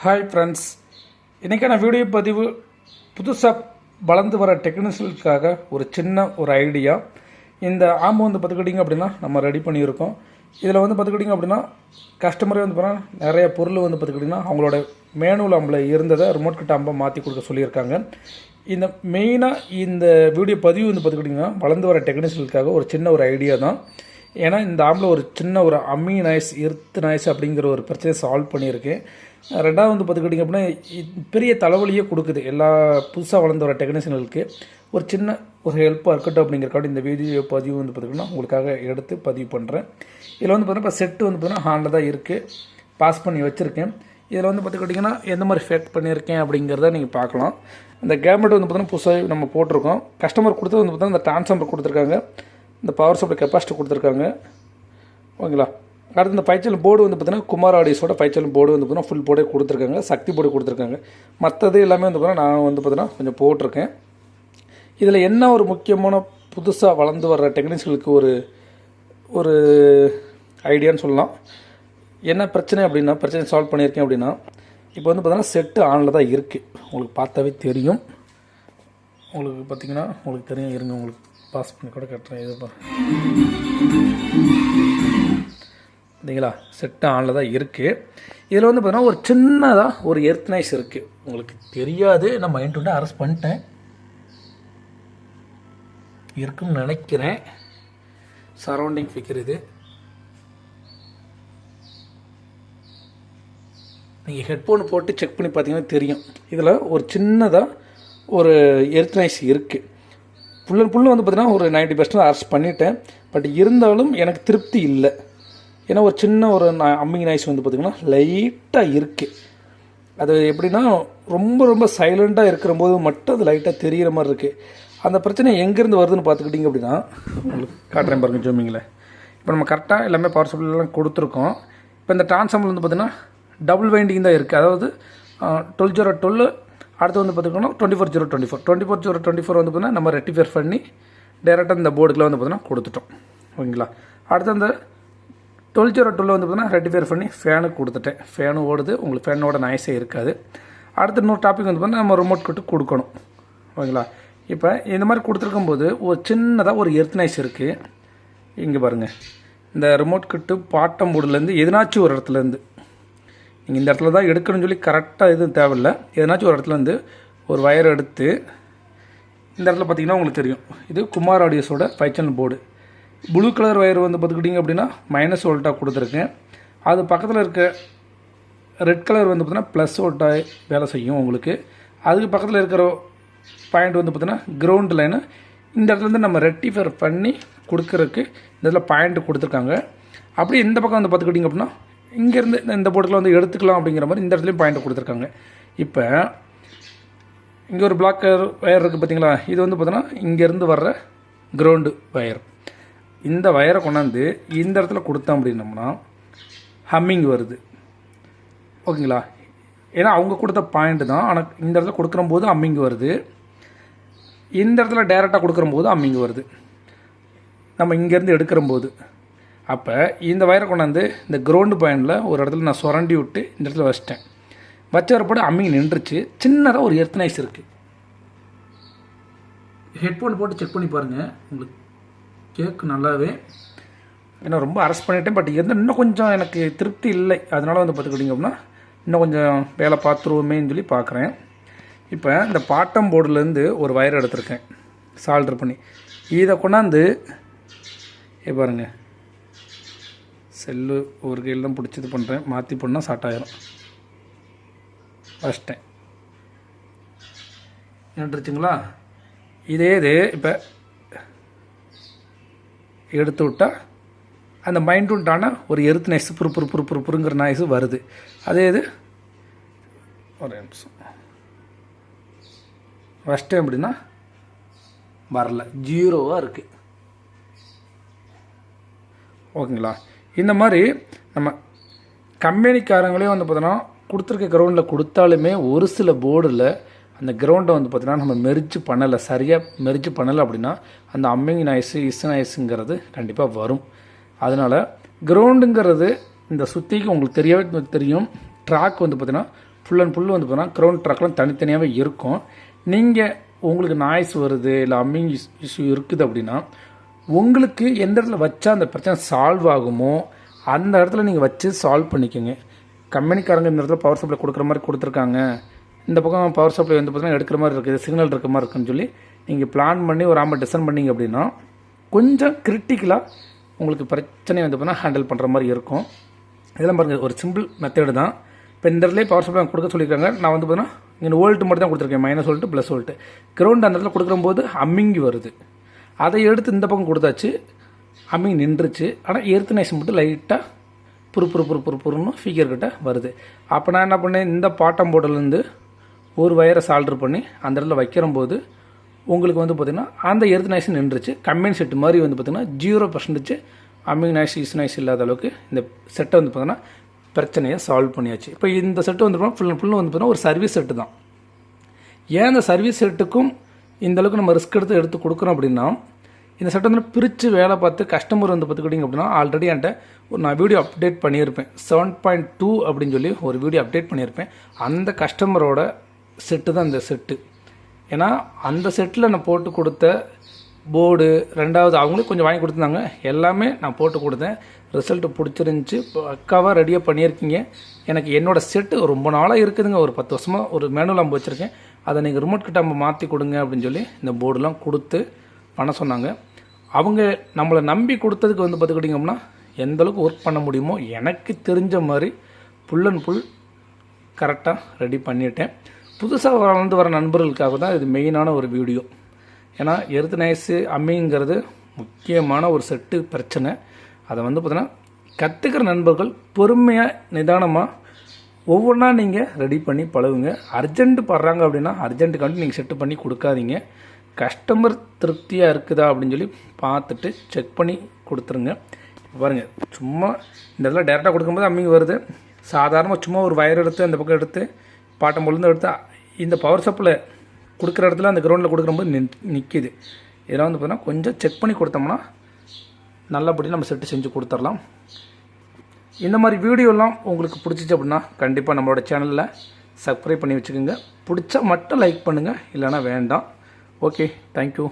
Hi friends, இன்றைக்கான video பதிவு புதுசாக வளர்ந்து வர டெக்னீஷியலுக்காக ஒரு ஐடியா. இந்த ஆம்பு வந்து பார்த்துக்கிட்டிங்க அப்படின்னா நம்ம ரெடி பண்ணியிருக்கோம். இதில் வந்து பார்த்துக்கிட்டிங்க அப்படின்னா கஸ்டமரே வந்து பார்த்தீங்கன்னா நிறைய பொருள் வந்து பார்த்துக்கிட்டிங்கன்னா அவங்களோட மேனுவல் ஆம்பில் இருந்ததை ரிமோட் கிட்ட ஆம்பை மாற்றி கொடுக்க சொல்லியிருக்காங்க. இந்த மெயினாக இந்த வீடியோ பதிவு வந்து பார்த்துக்கிட்டிங்கன்னா வளர்ந்து வர டெக்னீஷியலுக்காக ஒரு ஐடியா தான். ஏன்னா இந்த ஆம்பில் ஒரு அம்மி நாய்ஸ், எர்த் நாய்ஸ் அப்படிங்கிற ஒரு பிரச்சனையை சால்வ் பண்ணியிருக்கேன். ரெண்டாவது வந்து பார்த்துக்கிட்டிங்க அப்படின்னா பெரிய தலைவலியே கொடுக்குது எல்லா புதுசாக வளர்ந்து வர டெக்னீஷியனுக்கு. ஒரு ஹெல்ப்பாக இருக்கட்டும் அப்படிங்கிறக்காட்டி இந்த வீடியோ பதிவு வந்து பார்த்திங்கன்னா உங்களுக்காக எடுத்து பதிவு பண்ணுறேன். இதில் வந்து பார்த்தீங்கன்னா இப்போ செட்டு வந்து பார்த்திங்கன்னா ஹாண்டில் தான் இருக்குது, பாஸ் பண்ணி வச்சுருக்கேன். இதில் வந்து பார்த்துக்கிட்டிங்கன்னா எந்த மாதிரி ஃபேக் பண்ணியிருக்கேன் அப்படிங்கிறத நீங்கள் பார்க்கலாம். இந்த கேமெட் வந்து பார்த்திங்கன்னா புதுசாக நம்ம போட்டிருக்கோம். கஸ்டமர் கொடுத்தது வந்து பார்த்திங்கன்னா இந்த டிரான்ஸ்ஃபார்மர் கொடுத்துருக்காங்க, இந்த பவர் சப்ளை கெப்பாசிட்டி கொடுத்துருக்காங்க. ஓகேங்களா. அடுத்து இந்த பைச்சல் போர்டு வந்து பார்த்திங்கன்னா குமார் ஆடியோஸோட பைச்சல் போர்டு வந்து பார்த்திங்கன்னா ஃபுல் போர்டே கொடுத்துருக்காங்க, சக்தி போர்டு கொடுத்துருக்காங்க. மற்றது எல்லாமே வந்து பார்த்திங்கன்னா நான் வந்து பார்த்திங்கன்னா கொஞ்சம் போட்டிருக்கேன். இதில் என்ன ஒரு முக்கியமான புதுசாக வளர்ந்து வர்ற டெக்னீஷியலுக்கு ஒரு ஐடியான்னு சொல்லலாம். என்ன பிரச்சனை அப்படின்னா, பிரச்சனை சால்வ் பண்ணியிருக்கேன் அப்படின்னா, இப்போ வந்து பார்த்திங்கன்னா செட்டு ஆனில் தான் இருக்குது. உங்களுக்கு பார்த்தாவே தெரியும். உங்களுக்கு தெரியும். இருங்க, உங்களுக்கு பாஸ் பண்ணி கூட கட்டுறேன். இது பார்த்தீங்களா, செட்டு ஆனில் தான் இருக்குது. இதில் வந்து பார்த்தீங்கன்னா ஒரு சின்னதாக ஒரு எர்த் நாய்ஸ் இருக்குது. உங்களுக்கு தெரியாது, நான் மைண்ட் வந்து அரெஸ்ட் பண்ணிட்டேன் இருக்குன்னு நினைக்கிறேன். சரௌண்டிங் ஃபிகர் இது. நீங்கள் ஹெட்ஃபோன் போட்டு செக் பண்ணி பார்த்தீங்கன்னா தெரியும். இதில் ஒரு சின்னதாக ஒரு எர்த் நாய்ஸ் இருக்குது. புல்லு வந்து பார்த்தீங்கன்னா ஒரு 90% அரெஸ்ட் பண்ணிட்டேன். பட் இருந்தாலும் எனக்கு திருப்தி இல்லை. ஏன்னா ஒரு அம்மிங் நாய்ஸ் வந்து பார்த்திங்கன்னா லைட்டாக இருக்குது. அது எப்படின்னா ரொம்ப சைலண்ட்டாக இருக்கிறபோது மட்டும் அது லைட்டாக தெரிகிற மாதிரி இருக்குது. அந்த பிரச்சனை எங்கேருந்து வருதுன்னு பார்த்துக்கிட்டிங்க அப்படின்னா உங்களுக்கு காட்டுறேன் பாருங்க, ஜூமிங்கில். இப்போ நம்ம கரெக்டாக எல்லாமே பவர் சப்ளைலாம் கொடுத்துருக்கோம். இப்போ இந்த டிரான்ஸ்ஃபார்மர் வந்து பார்த்திங்கன்னா டபுள் வைண்டிங் தான் இருக்குது. அதாவது 12/012. அடுத்து வந்து பார்த்திங்கன்னா 24/024. 24/024 வந்து பார்த்திங்கன்னா நம்ம ரெக்டிஃபைர் பண்ணி டேரெக்டாக இந்த போர்டுக்குள்ள வந்து பார்த்திங்கன்னா கொடுத்துட்டோம். ஓகேங்களா. அடுத்து அந்த 12/012 வந்து பார்த்திங்கன்னா ரெக்டிஃபைர் பண்ணி ஃபேனுக்கு கொடுத்துட்டேன். ஃபேனு ஓடுது, உங்களுக்கு ஃபேனோட நாய்ஸே இருக்காது. அடுத்து இன்னொரு டாபிக் வந்து பார்த்திங்கன்னா நம்ம ரிமோட் கிட்ட கொடுக்கணும். ஓகேங்களா. இப்போ இந்த மாதிரி கொடுத்துருக்கும்போது ஒரு சின்னதாக ஒரு எர்த் நாய்ஸ் இருக்குது. இங்கே பாருங்கள், இந்த ரிமோட் கிட்டு பாட்டம் போர்டுலேருந்து எதுனாச்சும் ஒரு இடத்துலேருந்து நீங்கள் இந்த இடத்துல தான் எடுக்கணும்னு சொல்லி கரெக்டாக எதுவும் தேவையில்லை. எதனாச்சும் ஒரு இடத்துலேருந்து ஒரு வயர் எடுத்து இந்த இடத்துல பார்த்திங்கன்னா உங்களுக்கு தெரியும், இது குமார் ஆடியோஸோட 5 channel board. Blue colour wire வந்து பார்த்துக்கிட்டிங்க அப்படின்னா -V கொடுத்துருக்கேன். அது பக்கத்தில் இருக்க ரெட் கலர் வந்து பார்த்திங்கன்னா +V வேலை செய்யும் உங்களுக்கு. அதுக்கு பக்கத்தில் இருக்கிற பாயிண்ட் வந்து பார்த்திங்கன்னா கிரவுண்ட் லைனு. இந்த இடத்துலேருந்து நம்ம ரெக்டிஃபைர் பண்ணி கொடுக்குறதுக்கு இந்த இடத்துல பாயிண்ட் கொடுத்துருக்காங்க. அப்படி இந்த பக்கம் வந்து பார்த்துக்கிட்டிங்க அப்படின்னா இங்கேருந்து இந்த போர்டுக்குள்ள வந்து எடுத்துக்கலாம் அப்படிங்கிற மாதிரி இந்த இடத்துலையும் பாயிண்ட் கொடுத்துருக்காங்க. இப்போ இங்கே ஒரு பிளாக் கலர் வயர் இருக்குது பார்த்தீங்களா, இது வந்து பார்த்தோன்னா இங்கேருந்து வர்ற கிரவுண்டு வயர். இந்த வயரை கொண்டாந்து இந்த இடத்துல கொடுத்தோம் அப்படின்னோம்னா ஹம்மிங் வருது. ஓகேங்களா. ஏன்னா அவங்க கொடுத்த பாயிண்ட் தான், ஆனால் இந்த இடத்துல கொடுக்குறம்போது ஹம்மிங் வருது. இந்த இடத்துல டைரெக்டாக கொடுக்குறம்போது ஹம்மிங் வருது நம்ம இங்கேருந்து எடுக்கிறம்போது. அப்போ இந்த வயரை கொண்டாந்து இந்த கிரவுண்டு பாயிண்டில் ஒரு இடத்துல நான் சுரண்டி விட்டு இந்த இடத்துல வச்சிட்டேன். வச்ச வரப்போட அம்மிங் நின்றுச்சு. சின்னதாக ஒரு எர்த் நாய்ஸ் இருக்குது. ஹெட்ஃபோன் போட்டு செக் பண்ணி பாருங்கள், உங்களுக்கு கேட்கு நல்லாவே. ஏன்னா ரொம்ப அரெஸ்ட் பண்ணிட்டேன். பட் இன்னும் கொஞ்சம் எனக்கு திருப்தி இல்லை. அதனால் வந்து பார்த்துக்கிட்டிங்க அப்படின்னா இன்னும் கொஞ்சம் வேலை பார்த்துருவோமேன்னு சொல்லி பார்க்குறேன். இப்போ இந்த பாட்டம் போர்டுலேருந்து ஒரு வயர் எடுத்திருக்கேன் சால்டர் பண்ணி. இதை கொண்டாந்து பாருங்கள், செல்லு ஒரு கையில் தான் பிடிச்சது பண்ணுறேன், மாற்றி பண்ணால் ஸ்டார்ட் ஆகிரும். ஃபஸ்ட்டேன் நின்றுச்சுங்களா. இதே இது இப்போ எடுத்து விட்டால் அந்த மைண்ட்டான ஒரு எர்த் நாய்ஸ் புருங்கிற நாய்ஸு வருது. அதே இது ஒரு நிமிஷம் ஃபஸ்ட்டு அப்படின்னா வரல, 0வாக இருக்குது. ஓகேங்களா. இந்த மாதிரி நம்ம கம்பெனிக்காரங்களே வந்து பார்த்தோன்னா கொடுத்துருக்க கிரவுண்டில் கொடுத்தாலுமே ஒரு சில போர்டில் அந்த கிரவுண்டை வந்து பார்த்தீங்கன்னா நம்ம சரியாக மெரிச்சு பண்ணலை அப்படின்னா அந்த அம்மிங் நாய்ஸு நாய்ஸுங்கிறது கண்டிப்பாக வரும். அதனால் கிரவுண்டுங்கிறது இந்த சுற்றிக்கு உங்களுக்கு தெரியும். ட்ராக் வந்து பார்த்திங்கன்னா ஃபுல் அண்ட் ஃபுல் வந்து பார்த்தீங்கன்னா க்ரௌண்ட் ட்ராக்லாம் தனித்தனியாகவே இருக்கும். நீங்கள் உங்களுக்கு நாய்ஸ் வருது இல்லை அம்மிங் இஷ்யூ இருக்குது அப்படின்னா உங்களுக்கு எந்த இடத்துல வச்சா அந்த பிரச்சனை சால்வ் ஆகுமோ அந்த இடத்துல நீங்கள் வச்சு சால்வ் பண்ணிக்கோங்க. கம்பெனிக்காரங்க இந்த இடத்துல பவர் சப்ளை கொடுக்குற மாதிரி கொடுத்துருக்காங்க, இந்த பக்கம் பவர் சப்ளை வந்து பார்த்தீங்கன்னா எடுக்கிற மாதிரி இருக்குது, சிக்னல் இருக்க மாதிரி இருக்குன்னு சொல்லி நீங்கள் பிளான் பண்ணி ஒரு டிசைன் பண்ணிங்க அப்படின்னா கொஞ்சம் கிரிட்டிக்கலாக உங்களுக்கு பிரச்சனையை வந்து பார்த்தீங்கன்னா ஹேண்டில் பண்ணுற மாதிரி இருக்கும். இதெல்லாம் பாருங்கள், ஒரு சிம்பிள் மெத்தடு தான். இப்போ இந்த இடத்துல பவர் சப்ளை கொடுக்க சொல்லியிருக்காங்க. நான் வந்து பார்த்தீங்கன்னா இங்கே வோல்ட்டு மட்டும் தான் கொடுத்துருக்கேன், -, +V. கிரவுண்ட் அந்த இடத்துல கொடுக்கும்போது அம்மிங்கி வருது. அதை எடுத்து இந்த பக்கம் கொடுத்தாச்சு, அம்மிங் நின்றுச்சு. ஆனால் எர்த் நாய்ஸ் மட்டும் லைட்டாக புருன்னு ஃபிகர் கிட்ட வருது. அப்போ நான் என்ன பண்ணேன், இந்த பாட்டம் போர்டிலேருந்து ஒரு வயரை சால்டர் பண்ணி அந்த இடத்துல வைக்கிறம்போது உங்களுக்கு வந்து பார்த்திங்கன்னா அந்த எர்த் நாய்ஸ் நின்றுச்சு. கம்பைன் செட்டு மாதிரி வந்து பார்த்திங்கன்னா 0% அம்மிங் நாய்ஸ் ஈஸ் நாய்ஸ் இல்லாத அளவுக்கு இந்த செட்டை வந்து பார்த்திங்கன்னா பிரச்சனையை சால்வ் பண்ணியாச்சு. இப்போ இந்த செட்டு வந்து ஃபுல் வந்து பார்த்திங்கன்னா ஒரு சர்வீஸ் செட்டு தான். ஏன் இந்த சர்வீஸ் செட்டுக்கும் இந்த அளவுக்கு நம்ம ரிஸ்க் எடுத்து கொடுக்குறோம் அப்படின்னா, இந்த செட்டை வந்து பிரித்து வேலை பார்த்து கஸ்டமர் வந்து பார்த்துக்கிட்டிங்க அப்படின்னா ஆல்ரெடி என்கிட்ட நான் வீடியோ அப்டேட் பண்ணியிருப்பேன். 7.2 அப்படின்னு சொல்லி ஒரு வீடியோ அப்டேட் பண்ணியிருப்பேன். அந்த கஸ்டமரோட செட்டு தான் இந்த செட்டு. ஏன்னா அந்த செட்டில் நான் போட்டு கொடுத்த போர்டு, ரெண்டாவது அவங்களே கொஞ்சம் வாங்கி கொடுத்துருந்தாங்க, எல்லாமே நான் போட்டு கொடுத்தேன். ரிசல்ட்டு பிடிச்சிருந்துச்சி, பக்காவாக ரெடியாக பண்ணியிருக்கீங்க. எனக்கு என்னோடய செட்டு ரொம்ப நாளாக இருக்குதுங்க, ஒரு 10 வருஷமாக ஒரு மேனுவல் அம்பு வச்சுருக்கேன், அதை நீங்கள் ரிமோட் கிட்ட நம்ம மாற்றி கொடுங்க அப்படின்னு சொல்லி இந்த போர்டுலாம் கொடுத்து பண்ண சொன்னாங்க. அவங்க நம்மளை நம்பி கொடுத்ததுக்கு வந்து பார்த்துக்கிட்டிங்கன்னா எந்தளவுக்கு ஒர்க் பண்ண முடியுமோ எனக்கு தெரிஞ்ச மாதிரி ஃபுல் அண்ட் ஃபுல் கரெக்டாக ரெடி பண்ணிட்டேன். புதுசாக வளர்ந்து வர நண்பர்களுக்காக தான் இது மெயினான ஒரு வீடியோ. ஏன்னா எர்த் நாய்ஸு அம்மிங்கிறது முக்கியமான ஒரு செட்டு பிரச்சனை. அதை வந்து பார்த்தீங்கன்னா கற்றுக்கிற நண்பர்கள் பொறுமையாக நிதானமாக ஒவ்வொன்றா நீங்கள் ரெடி பண்ணி பழகுங்க. அர்ஜென்ட்டு படுறாங்க அப்படின்னா அர்ஜென்ட்டுக்காண்டி நீங்கள் செட்டு பண்ணி கொடுக்காதீங்க. கஸ்டமர் திருப்தியாக இருக்குதா அப்படின்னு சொல்லி பார்த்துட்டு செக் பண்ணி கொடுத்துருங்க. பாருங்கள், சும்மா இந்த இடத்துல டேரெக்டாக கொடுக்கும்போது அம்மிங்க வருது. சாதாரணமாக சும்மா ஒரு வயர் எடுத்து அந்த பக்கம் எடுத்து பாட்டம் பொழுது எடுத்து இந்த பவர் சப்ளை கொடுக்குற இடத்துல அந்த கிரவுண்டில் கொடுக்கும்போது நிற்கிது. இதெல்லாம் வந்து பார்த்தீங்கன்னா கொஞ்சம் செக் பண்ணி கொடுத்தோம்னா நல்லபடியாக நம்ம செட்டு செஞ்சு கொடுத்துடலாம். இந்த மாதிரி வீடியோலாம் உங்களுக்கு பிடிச்சிச்சு அப்படின்னா கண்டிப்பாக நம்மளோட சேனலில் சப்ஸ்கிரைப் பண்ணி வச்சுக்கோங்க. பிடிச்சா மட்டும் லைக் பண்ணுங்கள், இல்லைனா வேண்டாம். Okay, thank you.